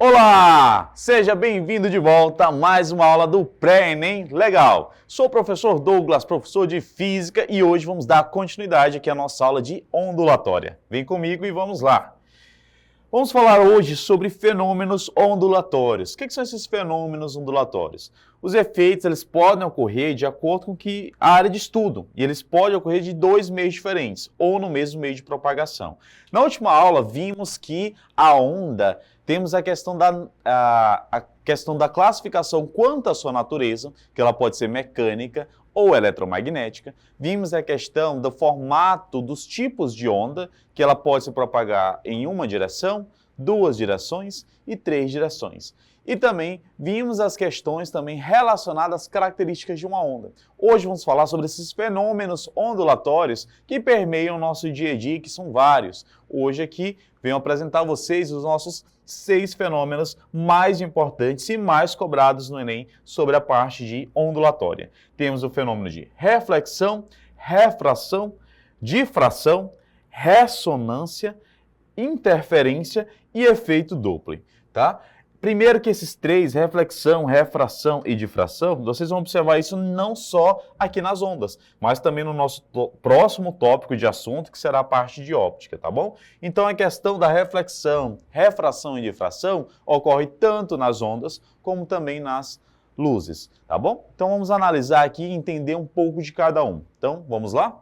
Olá! Seja bem-vindo de volta a mais uma aula do Pré-ENEM Legal. Sou o professor Douglas, professor de Física, e hoje vamos dar continuidade aqui à nossa aula de ondulatória. Vem comigo e vamos lá. Vamos falar hoje sobre fenômenos ondulatórios. O que são esses fenômenos ondulatórios? Os efeitos eles podem ocorrer de acordo com a área de estudo, e eles podem ocorrer de dois meios diferentes, ou no mesmo meio de propagação. Na última aula, vimos que a onda, temos a questão da classificação quanto à sua natureza, que ela pode ser mecânica ou eletromagnética. Vimos a questão do formato dos tipos de onda, que ela pode se propagar em uma direção, duas direções e três direções. E também vimos as questões também relacionadas às características de uma onda. Hoje vamos falar sobre esses fenômenos ondulatórios que permeiam o nosso dia a dia, que são vários. Hoje aqui venho apresentar a vocês os nossos 6 fenômenos mais importantes e mais cobrados no Enem sobre a parte de ondulatória. Temos o fenômeno de reflexão, refração, difração, ressonância, interferência e efeito Doppler, tá? Primeiro que esses três, reflexão, refração e difração, vocês vão observar isso não só aqui nas ondas, mas também no nosso próximo tópico de assunto, que será a parte de óptica, tá bom? Então a questão da reflexão, refração e difração ocorre tanto nas ondas como também nas luzes, tá bom? Então vamos analisar aqui e entender um pouco de cada um. Então, vamos lá?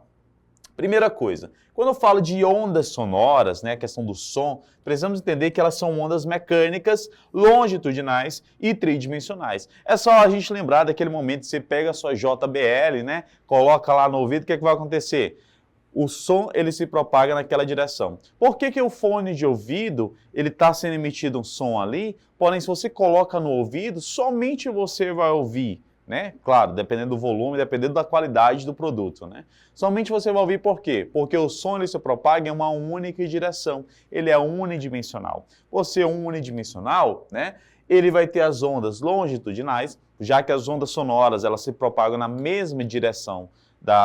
Primeira coisa, quando eu falo de ondas sonoras, né, a questão do som, precisamos entender que elas são ondas mecânicas, longitudinais e tridimensionais. É só a gente lembrar daquele momento que você pega a sua JBL, né, coloca lá no ouvido, o que é que vai acontecer? O som ele se propaga naquela direção. Por que o fone de ouvido ele está sendo emitido um som ali? Porém, se você coloca no ouvido, somente você vai ouvir. Né? Claro, dependendo do volume, dependendo da qualidade do produto, né? Somente você vai ouvir por quê? Porque o som ele se propaga em uma única direção, ele é unidimensional. Por ser unidimensional, né? Ele vai ter as ondas longitudinais, já que as ondas sonoras elas se propagam na mesma direção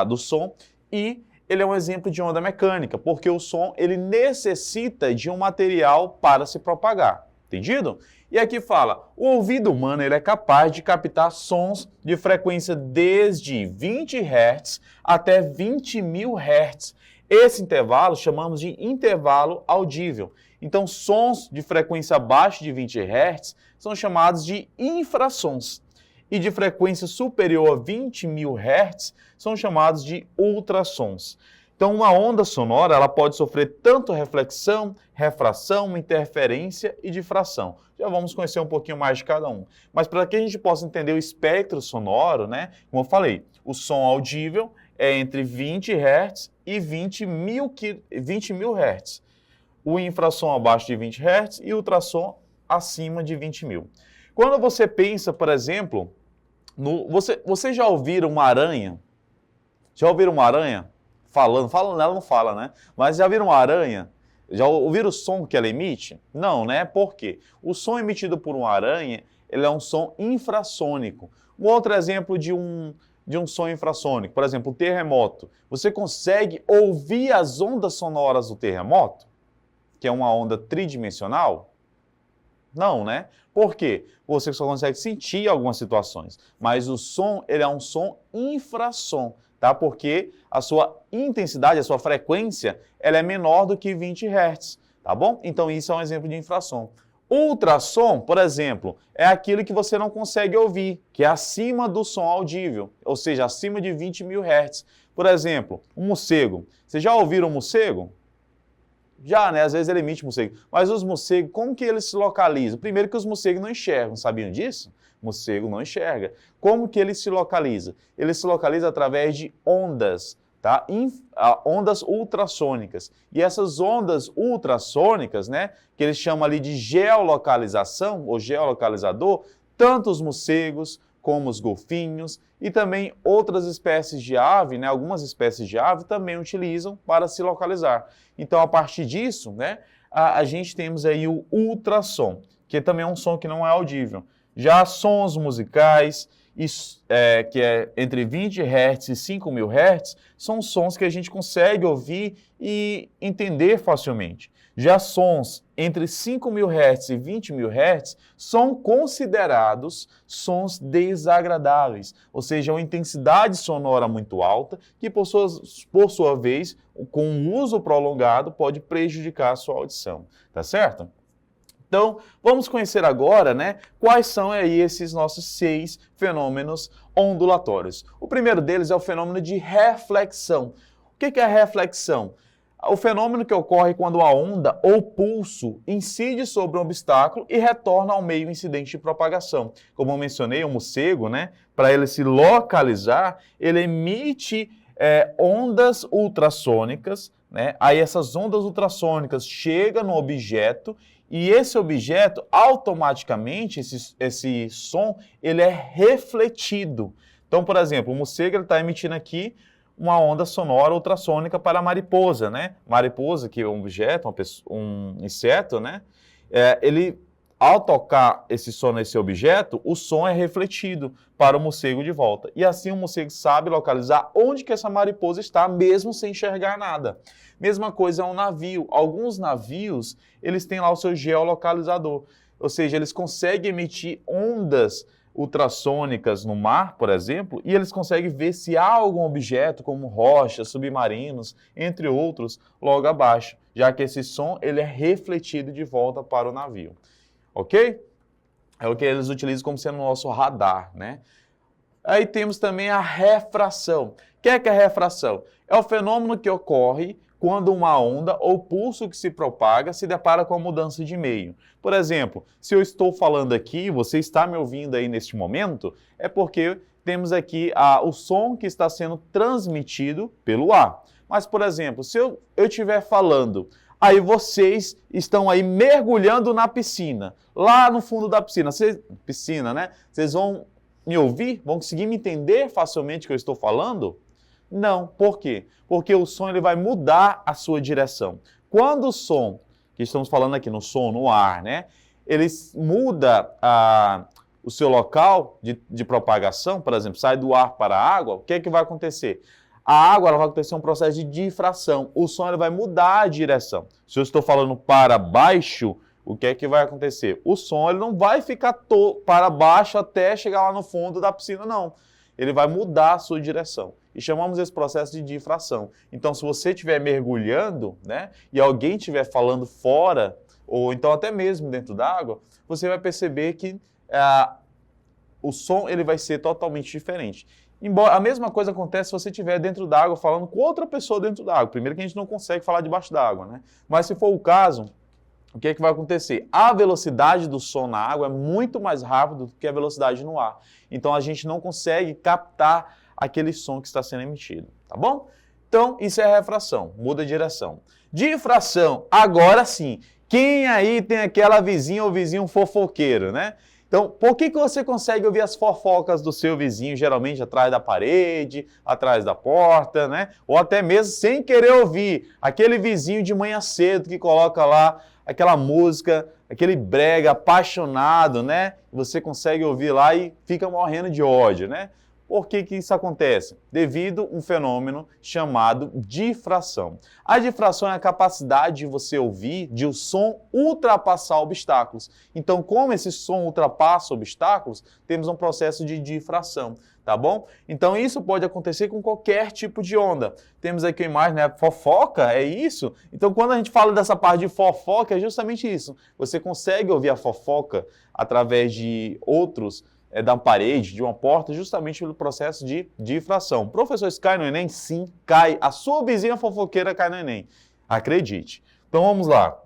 do som, e ele é um exemplo de onda mecânica, porque o som ele necessita de um material para se propagar. Entendido? E aqui fala, o ouvido humano ele é capaz de captar sons de frequência desde 20 Hz até 20.000 Hz. Esse intervalo chamamos de intervalo audível. Então, sons de frequência abaixo de 20 Hz são chamados de infrassons. E de frequência superior a 20.000 Hz são chamados de ultrassons. Então, uma onda sonora ela pode sofrer tanto reflexão, refração, interferência e difração. Já vamos conhecer um pouquinho mais de cada um. Mas para que a gente possa entender o espectro sonoro, né? Como eu falei, o som audível é entre 20 Hz e 20.000 Hz. O infrassom abaixo de 20 Hz e o ultrassom acima de 20.000. Quando você pensa, por exemplo, você já ouviram uma aranha? Já ouviram uma aranha? Falando ela não fala, né? Mas já viram uma aranha? Já ouviram o som que ela emite? Não, né? Por quê? O som emitido por uma aranha, ele é um som infrassônico. Um outro exemplo de um som infrassônico, por exemplo, o terremoto. Você consegue ouvir as ondas sonoras do terremoto? Que é uma onda tridimensional? Não, né? Por quê? Você só consegue sentir algumas situações, mas o som, ele é um som infrassom, tá? Porque a sua intensidade, a sua frequência, ela é menor do que 20 Hz, tá bom? Então isso é um exemplo de infrassom. Ultrassom, por exemplo, é aquilo que você não consegue ouvir, que é acima do som audível, ou seja, acima de 20.000 Hz. Por exemplo, um morcego. Vocês já ouviram um morcego? Já, né? Às vezes ele emite morcego. Mas os morcegos, como que eles se localizam? Primeiro que os morcegos não enxergam, sabiam disso? O morcego não enxerga. Como que ele se localiza? Ele se localiza através de ondas, tá? Ondas ultrassônicas. E essas ondas ultrassônicas, né? Que eles chamam ali de geolocalização, ou geolocalizador, tanto os morcegos como os golfinhos e também outras espécies de ave, né, algumas espécies de ave também utilizam para se localizar. Então, a partir disso, né, a gente temos aí o ultrassom, que também é um som que não é audível. Já sons musicais que é entre 20 Hz e 5.000 Hz, são sons que a gente consegue ouvir e entender facilmente. Já sons entre 5.000 Hz e 20.000 Hz são considerados sons desagradáveis, ou seja, uma intensidade sonora muito alta que, por sua vez, com um uso prolongado, pode prejudicar a sua audição, tá certo? Então, vamos conhecer agora, né, quais são aí esses nossos 6 fenômenos ondulatórios. O primeiro deles é o fenômeno de reflexão. O que é a reflexão? O fenômeno que ocorre quando a onda ou pulso incide sobre um obstáculo e retorna ao meio incidente de propagação. Como eu mencionei, o morcego, né, para ele se localizar, ele emite ondas ultrassônicas, né? Aí essas ondas ultrassônicas chegam no objeto e esse objeto, automaticamente, esse som, ele é refletido. Então, por exemplo, o morcego está emitindo aqui uma onda sonora ultrassônica para a mariposa, né? Mariposa, que é um objeto, um inseto, né? Ele, ao tocar esse som nesse objeto, o som é refletido para o morcego de volta. E assim o morcego sabe localizar onde que essa mariposa está, mesmo sem enxergar nada. Mesma coisa é um navio. Alguns navios, eles têm lá o seu geolocalizador. Ou seja, eles conseguem emitir ondas ultrassônicas no mar, por exemplo, e eles conseguem ver se há algum objeto, como rochas, submarinos, entre outros, logo abaixo, já que esse som ele é refletido de volta para o navio. Ok? É o que eles utilizam como sendo o nosso radar, né? Aí temos também a refração. O que é a refração? É o fenômeno que ocorre quando uma onda ou pulso que se propaga se depara com a mudança de meio. Por exemplo, se eu estou falando aqui, você está me ouvindo aí neste momento, é porque temos aqui o som que está sendo transmitido pelo ar. Mas, por exemplo, se eu estiver falando, aí vocês estão aí mergulhando na piscina, lá no fundo da piscina, piscina, né? Vocês vão me ouvir? Vão conseguir me entender facilmente o que eu estou falando? Não. Por quê? Porque o som ele vai mudar a sua direção. Quando o som, que estamos falando aqui no som, no ar, né? Ele muda o seu local de propagação, por exemplo, sai do ar para a água, o que é que vai acontecer? A água ela vai acontecer um processo de difração. O som ele vai mudar a direção. Se eu estou falando para baixo, o que é que vai acontecer? O som ele não vai ficar para baixo até chegar lá no fundo da piscina, não. Ele vai mudar a sua direção. E chamamos esse processo de difração. Então, se você estiver mergulhando, né, e alguém estiver falando fora, ou então até mesmo dentro d'água, você vai perceber que o som ele vai ser totalmente diferente. Embora a mesma coisa acontece se você estiver dentro d'água falando com outra pessoa dentro d'água. Primeiro que a gente não consegue falar debaixo d'água, né? Mas se for o caso, o que é que vai acontecer? A velocidade do som na água é muito mais rápida do que a velocidade no ar. Então a gente não consegue captar aquele som que está sendo emitido, tá bom? Então isso é refração, muda a direção. Difração, agora sim. Quem aí tem aquela vizinha ou vizinho fofoqueiro, né? Então, por que você consegue ouvir as fofocas do seu vizinho, geralmente atrás da parede, atrás da porta, né? Ou até mesmo sem querer ouvir, aquele vizinho de manhã cedo que coloca lá aquela música, aquele brega apaixonado, né? Você consegue ouvir lá e fica morrendo de ódio, né? Por que isso acontece? Devido a um fenômeno chamado difração. A difração é a capacidade de você ouvir, de o som ultrapassar obstáculos. Então, como esse som ultrapassa obstáculos, temos um processo de difração, tá bom? Então, isso pode acontecer com qualquer tipo de onda. Temos aqui a imagem, né? Fofoca, é isso? Então, quando a gente fala dessa parte de fofoca, é justamente isso. Você consegue ouvir a fofoca através de outros da parede, de uma porta, justamente pelo processo de difração. Professor, isso cai no Enem? Sim, cai. A sua vizinha fofoqueira cai no Enem. Acredite. Então vamos lá.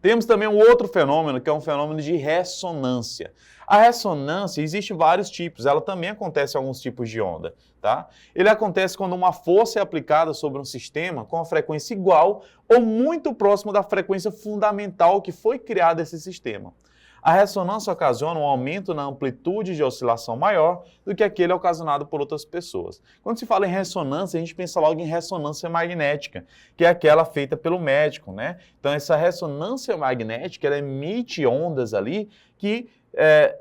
Temos também um outro fenômeno, que é um fenômeno de ressonância. A ressonância, existe vários tipos, ela também acontece em alguns tipos de onda, tá? Ele acontece quando uma força é aplicada sobre um sistema com a frequência igual ou muito próximo da frequência fundamental que foi criada esse sistema. A ressonância ocasiona um aumento na amplitude de oscilação maior do que aquele ocasionado por outras pessoas. Quando se fala em ressonância, a gente pensa logo em ressonância magnética, que é aquela feita pelo médico, né? Então, essa ressonância magnética, ela emite ondas ali que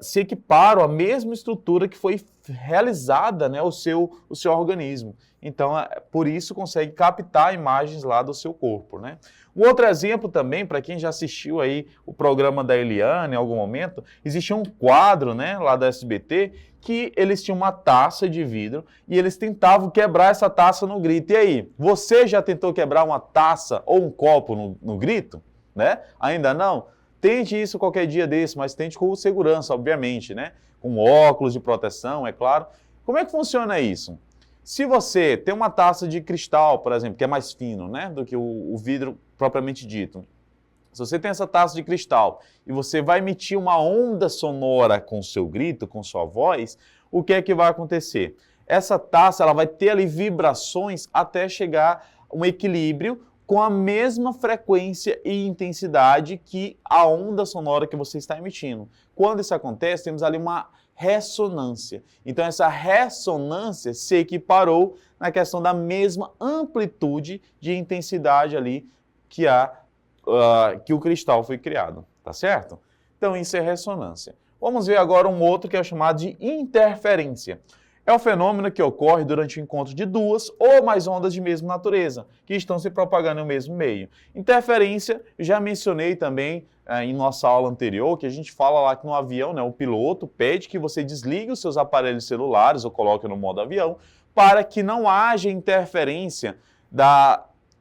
se equiparam à mesma estrutura que foi realizada, né, o seu organismo. Então, por isso consegue captar imagens lá do seu corpo, né? Um outro exemplo também, para quem já assistiu aí o programa da Eliane em algum momento, existia um quadro, né, lá da SBT, que eles tinham uma taça de vidro e eles tentavam quebrar essa taça no grito. E aí, você já tentou quebrar uma taça ou um copo no grito? Né? Ainda não? Tente isso qualquer dia desse, mas tente com segurança, obviamente, né? Com óculos de proteção, é claro. Como é que funciona isso? Se você tem uma taça de cristal, por exemplo, que é mais fino, né, do que o vidro propriamente dito. Se você tem essa taça de cristal e você vai emitir uma onda sonora com o seu grito, com sua voz, o que é que vai acontecer? Essa taça ela vai ter ali vibrações até chegar a um equilíbrio com a mesma frequência e intensidade que a onda sonora que você está emitindo. Quando isso acontece, temos ali uma ressonância. Então, essa ressonância se equiparou na questão da mesma amplitude de intensidade ali que o cristal foi criado, tá certo? Então, isso é ressonância. Vamos ver agora um outro que é chamado de interferência. É um fenômeno que ocorre durante o encontro de duas ou mais ondas de mesma natureza, que estão se propagando no mesmo meio. Interferência, já mencionei também em nossa aula anterior, que a gente fala lá que no avião, né, o piloto pede que você desligue os seus aparelhos celulares ou coloque no modo avião, para que não haja interferência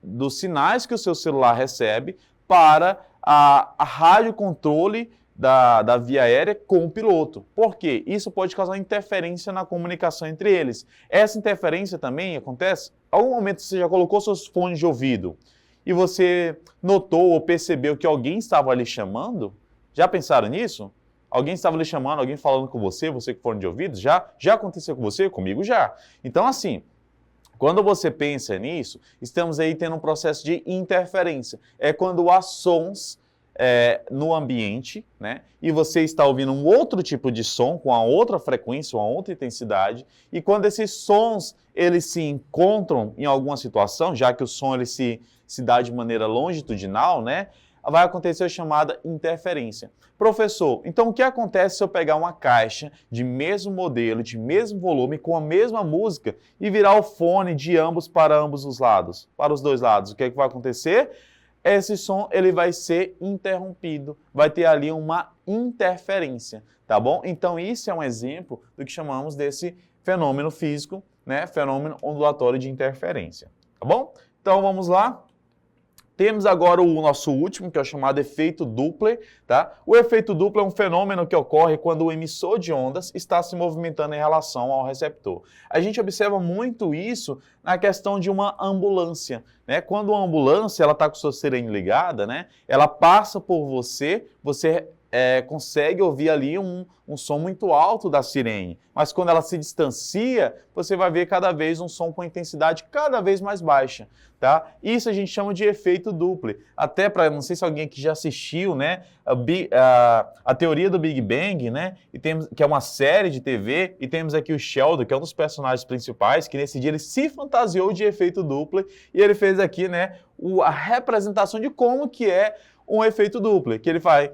dos sinais que o seu celular recebe para a rádio controle da via aérea com o piloto. Por quê? Isso pode causar interferência na comunicação entre eles. Essa interferência também acontece, em algum momento você já colocou seus fones de ouvido e você notou ou percebeu que alguém estava lhe chamando? Já pensaram nisso? Alguém estava lhe chamando, alguém falando com você com fone de ouvido? Já aconteceu com você? Comigo já. Então assim, quando você pensa nisso, estamos aí tendo um processo de interferência. É quando há sons no ambiente, né? E você está ouvindo um outro tipo de som, com a outra frequência, uma outra intensidade, e quando esses sons eles se encontram em alguma situação, já que o som ele se dá de maneira longitudinal, né? Vai acontecer a chamada interferência. Professor, então o que acontece se eu pegar uma caixa de mesmo modelo, de mesmo volume, com a mesma música e virar o fone de ambos para ambos os lados, para os dois lados? O que é que vai acontecer? Esse som ele vai ser interrompido, vai ter ali uma interferência, tá bom? Então isso é um exemplo do que chamamos desse fenômeno físico, né? Fenômeno ondulatório de interferência, tá bom? Então vamos lá. Temos agora o nosso último, que é o chamado efeito Doppler, tá? O efeito Doppler é um fenômeno que ocorre quando o emissor de ondas está se movimentando em relação ao receptor. A gente observa muito isso na questão de uma ambulância, né? Quando uma ambulância ela está com sua sirene ligada, né? Ela passa por você consegue ouvir ali um som muito alto da sirene, mas quando ela se distancia, você vai ver cada vez um som com intensidade cada vez mais baixa, tá? Isso a gente chama de efeito Doppler. Até para, não sei se alguém aqui já assistiu, né, a teoria do Big Bang, né, que é uma série de TV, e temos aqui o Sheldon, que é um dos personagens principais, que nesse dia ele se fantasiou de efeito Doppler, e ele fez aqui, né, a representação de como que é um efeito Doppler, que ele faz...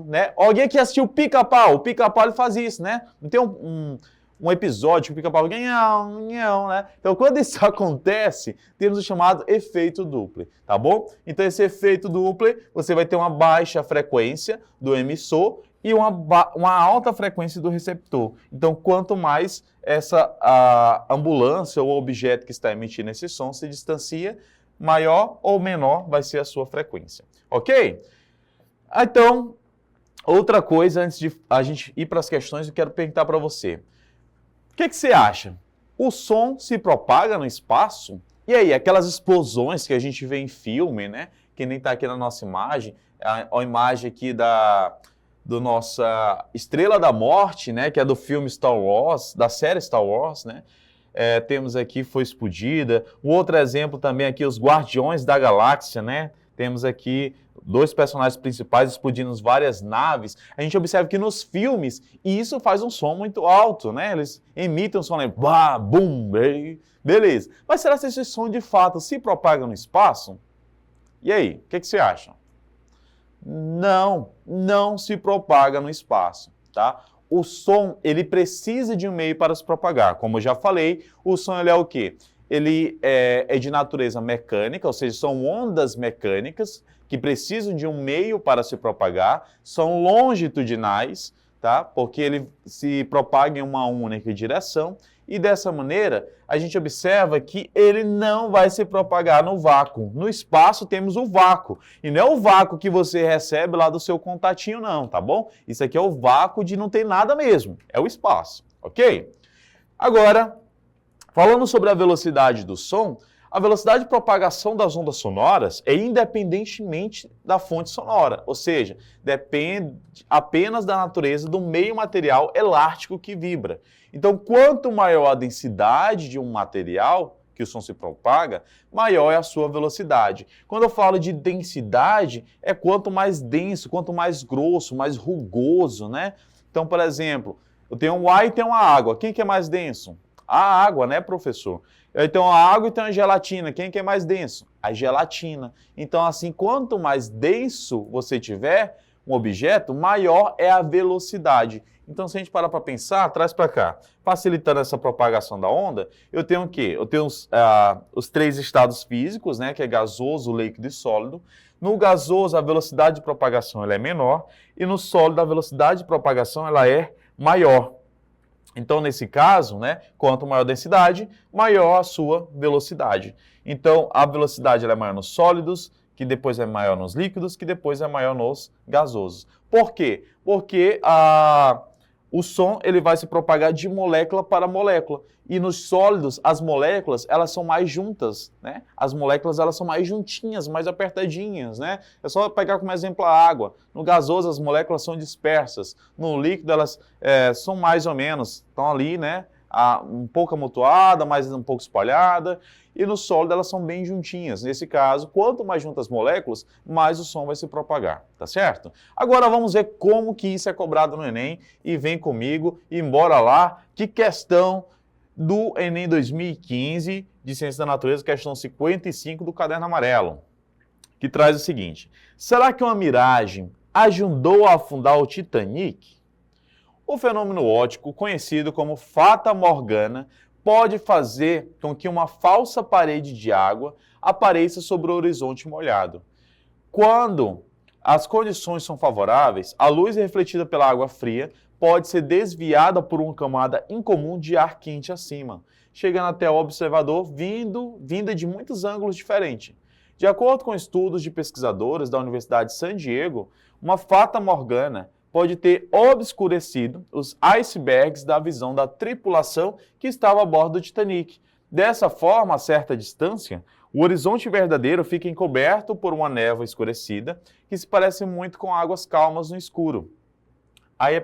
né? Alguém aqui assistiu o Pica-Pau ele faz isso, né? Não tem um episódio que o Pica-Pau né? Então, quando isso acontece, temos o chamado efeito Doppler, tá bom? Então, esse efeito Doppler, você vai ter uma baixa frequência do emissor e uma alta frequência do receptor. Então, quanto mais a ambulância ou o objeto que está emitindo esse som se distancia, maior ou menor vai ser a sua frequência, ok? Então, outra coisa, antes de a gente ir para as questões, eu quero perguntar para você. O que você acha? O som se propaga no espaço? E aí, aquelas explosões que a gente vê em filme, né? Que nem está aqui na nossa imagem, a imagem aqui do nossa Estrela da Morte, né? Que é do filme Star Wars, da série Star Wars, né? Temos aqui, foi explodida. Um outro exemplo também aqui, os Guardiões da Galáxia, né? Temos aqui 2 personagens principais explodindo várias naves. A gente observa que nos filmes, e isso faz um som muito alto, né? Eles emitem um som, né? Bah, bum, beleza. Mas será que esse som de fato se propaga no espaço? E aí, o que você acha? Não se propaga no espaço, tá? O som, ele precisa de um meio para se propagar. Como eu já falei, o som ele é o quê? Ele é de natureza mecânica, ou seja, são ondas mecânicas que precisam de um meio para se propagar, são longitudinais, tá? Porque ele se propaga em uma única direção e dessa maneira a gente observa que ele não vai se propagar no vácuo. No espaço temos o vácuo e não é o vácuo que você recebe lá do seu contatinho não, tá bom? Isso aqui é o vácuo de não ter nada mesmo, é o espaço, ok? Agora, falando sobre a velocidade do som, a velocidade de propagação das ondas sonoras é independentemente da fonte sonora, ou seja, depende apenas da natureza do meio material elástico que vibra. Então, quanto maior a densidade de um material que o som se propaga, maior é a sua velocidade. Quando eu falo de densidade, é quanto mais denso, quanto mais grosso, mais rugoso, né? Então, por exemplo, eu tenho um ar e tenho uma água. Quem que é mais denso? A água, né, professor? Eu tenho a água e tenho a gelatina. Quem que é mais denso? A gelatina. Então, assim, quanto mais denso você tiver um objeto, maior é a velocidade. Então, se a gente parar para pensar, traz para cá. Facilitando essa propagação da onda, eu tenho o quê? Eu tenho os três estados físicos, né, que é gasoso, líquido e sólido. No gasoso, a velocidade de propagação ela é menor e no sólido, a velocidade de propagação ela é maior. Então, nesse caso, né, quanto maior a densidade, maior a sua velocidade. Então, a velocidade ela é maior nos sólidos, que depois é maior nos líquidos, que depois é maior nos gasosos. Por quê? Porque o som ele vai se propagar de molécula para molécula. E nos sólidos, as moléculas elas são mais juntas, né? As moléculas elas são mais juntinhas, mais apertadinhas, né? É só pegar como exemplo a água. No gasoso, as moléculas são dispersas. No líquido, elas são mais ou menos, estão ali, né? Um pouco amontoada, mais um pouco espalhada. E no sólido, elas são bem juntinhas. Nesse caso, quanto mais juntas as moléculas, mais o som vai se propagar, tá certo? Agora vamos ver como que isso é cobrado no Enem. E vem comigo e bora lá. Que questão do Enem 2015 de Ciência da Natureza, questão 55 do caderno amarelo, que traz o seguinte: será que uma miragem ajudou a afundar o Titanic? O fenômeno óptico, conhecido como Fata Morgana, pode fazer com que uma falsa parede de água apareça sobre o horizonte molhado. Quando as condições são favoráveis, a luz refletida pela água fria pode ser desviada por uma camada incomum de ar quente acima, chegando até o observador vinda de muitos ângulos diferentes. De acordo com estudos de pesquisadores da Universidade de San Diego, uma Fata Morgana pode ter obscurecido os icebergs da visão da tripulação que estava a bordo do Titanic. Dessa forma, a certa distância, o horizonte verdadeiro fica encoberto por uma névoa escurecida que se parece muito com águas calmas no escuro. Aí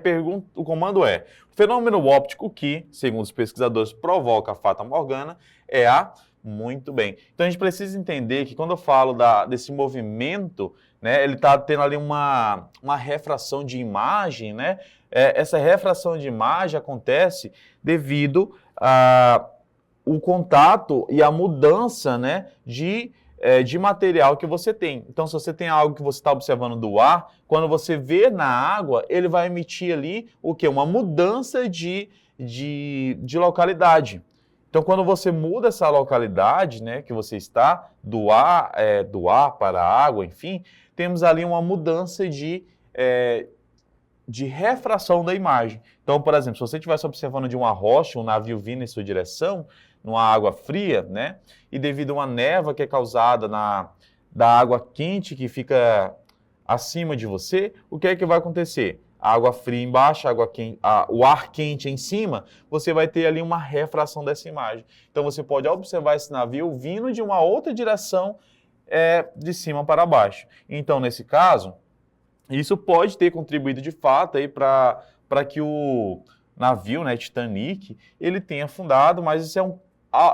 o comando é: o fenômeno óptico que, segundo os pesquisadores, provoca a Fata Morgana é a... Muito bem. Então a gente precisa entender que quando eu falo desse movimento, né, ele está tendo ali uma refração de imagem, né? Essa refração de imagem acontece devido ao contato e a mudança, né, de material que você tem. Então, se você tem algo que você está observando do ar, quando você vê na água, ele vai emitir ali o quê? Uma mudança de localidade. Então, quando você muda essa localidade, né, que você está, do ar para a água, enfim, temos ali uma mudança de refração da imagem. Então, por exemplo, se você estivesse observando de uma rocha, um navio vindo em sua direção, numa água fria, né, e devido a uma névoa que é causada da água quente que fica acima de você, o que é que vai acontecer? A água fria embaixo, o ar quente em cima, você vai ter ali uma refração dessa imagem. Então você pode observar esse navio vindo de uma outra direção de cima para baixo. Então, nesse caso, isso pode ter contribuído de fato para que o navio, né, Titanic, ele tenha afundado, mas isso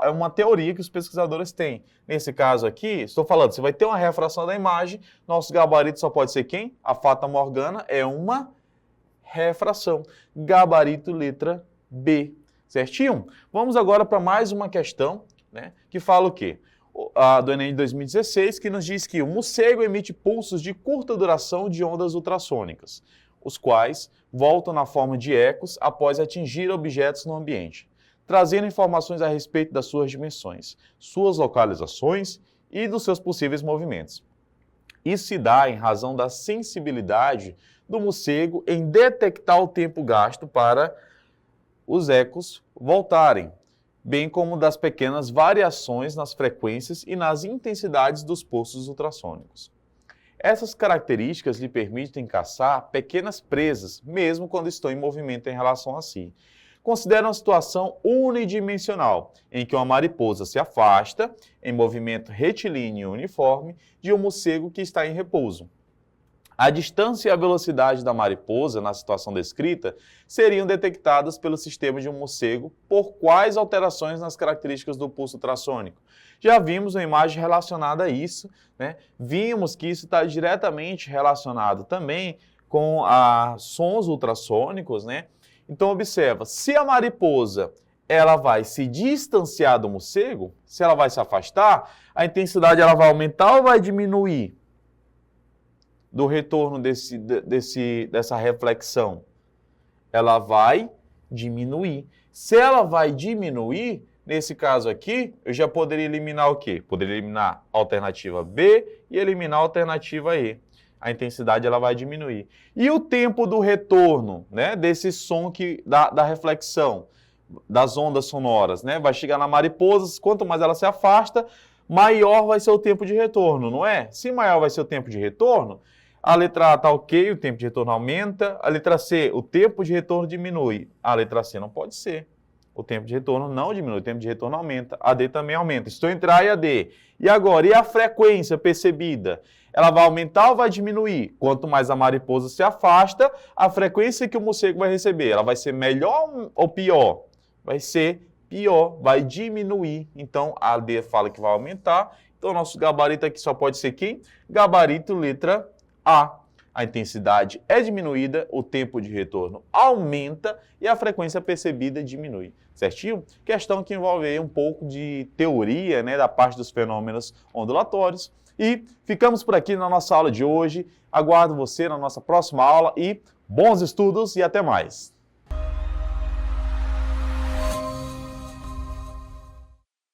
é uma teoria que os pesquisadores têm. Nesse caso aqui, estou falando, você vai ter uma refração da imagem, nosso gabarito só pode ser quem? A Fata Morgana é uma refração. Gabarito letra B. Certinho? Vamos agora para mais uma questão, né, que fala o quê? a do Enem de 2016, que nos diz que o morcego emite pulsos de curta duração de ondas ultrassônicas, os quais voltam na forma de ecos após atingir objetos no ambiente, trazendo informações a respeito das suas dimensões, suas localizações e dos seus possíveis movimentos. Isso se dá em razão da sensibilidade do morcego em detectar o tempo gasto para os ecos voltarem, bem como das pequenas variações nas frequências e nas intensidades dos pulsos ultrassônicos. Essas características lhe permitem caçar pequenas presas, mesmo quando estão em movimento em relação a si. Considera uma situação unidimensional, em que uma mariposa se afasta, em movimento retilíneo e uniforme, de um morcego que está em repouso. A distância e a velocidade da mariposa, na situação descrita, seriam detectadas pelo sistema de um morcego por quais alterações nas características do pulso ultrassônico. Já vimos uma imagem relacionada a isso, né? Vimos que isso está diretamente relacionado também com sons ultrassônicos, né? Então observa, se a mariposa ela vai se distanciar do morcego, se ela vai se afastar, a intensidade ela vai aumentar ou vai diminuir do retorno dessa reflexão? Ela vai diminuir. Se ela vai diminuir, nesse caso aqui, eu já poderia eliminar o quê? Poderia eliminar a alternativa B e eliminar a alternativa E. A intensidade ela vai diminuir. E o tempo do retorno, né, desse som da reflexão, das ondas sonoras, né? Vai chegar na mariposa, quanto mais ela se afasta, maior vai ser o tempo de retorno, não é? Se maior vai ser o tempo de retorno, a letra A está ok, o tempo de retorno aumenta. A letra C, o tempo de retorno diminui. A letra C não pode ser. O tempo de retorno não diminui, o tempo de retorno aumenta. A D também aumenta. Estou entre A e a D. E agora, e a frequência percebida? Ela vai aumentar ou vai diminuir? Quanto mais a mariposa se afasta, a frequência que o morcego vai receber, ela vai ser melhor ou pior? Vai ser pior, vai diminuir. Então, a D fala que vai aumentar. Então, nosso gabarito aqui só pode ser quem? Gabarito letra A. A intensidade é diminuída, o tempo de retorno aumenta e a frequência percebida diminui. Certinho? Questão que envolve aí um pouco de teoria, né, da parte dos fenômenos ondulatórios. E ficamos por aqui na nossa aula de hoje. Aguardo você na nossa próxima aula e bons estudos e até mais!